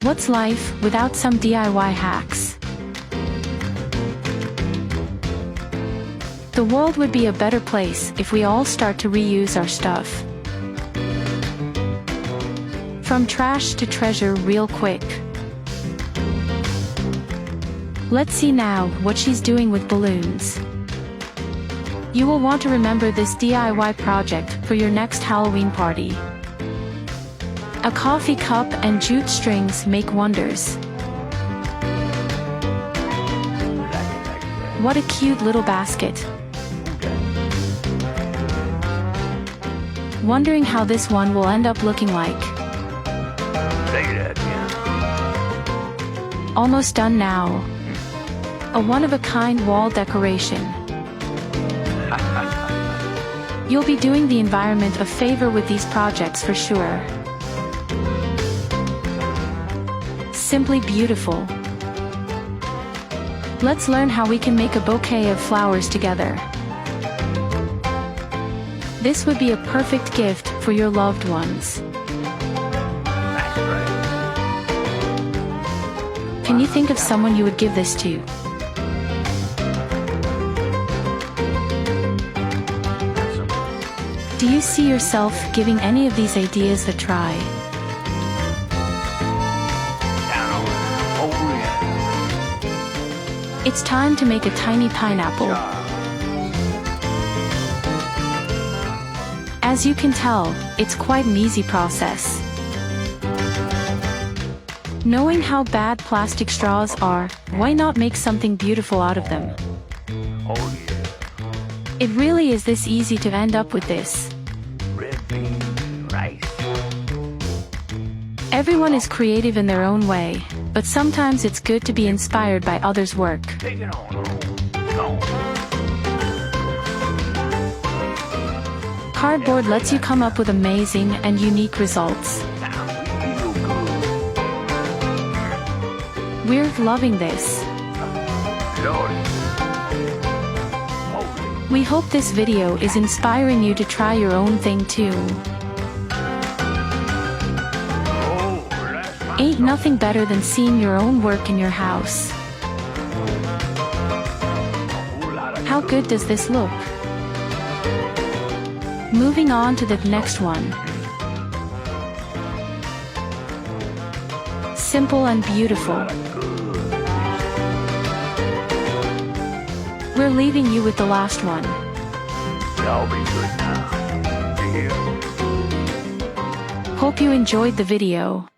What's life without some DIY hacks? The world would be a better place if we all start to reuse our stuff. From trash to treasure real quick. Let's see now what she's doing with balloons. You will want to remember this DIY project for your next Halloween party. A coffee cup and jute strings make wonders. What a cute little basket. Wondering how this one will end up looking like. Almost done now. A one-of-a-kind wall decoration. You'll be doing the environment a favor with these projects for sure. Simply beautiful. Let's learn how we can make a bouquet of flowers together. This would be a perfect gift for your loved ones. Can you think of someone you would give this to? Do you see yourself giving any of these ideas a try? It's time to make a tiny pineapple. As you can tell, it's quite an easy process. Knowing how bad plastic straws are, why not make something beautiful out of them? It really is this easy to end up with this. Everyone is creative in their own way, but sometimes it's good to be inspired by others' work. Cardboard lets you come up with amazing and unique results. We're loving this. We hope this video is inspiring you to try your own thing too. Ain't nothing better than seeing your own work in your house. How good does this look? Moving on to the next one. Simple and beautiful. We're leaving you with the last one. I'll be good now. Hope you enjoyed the video.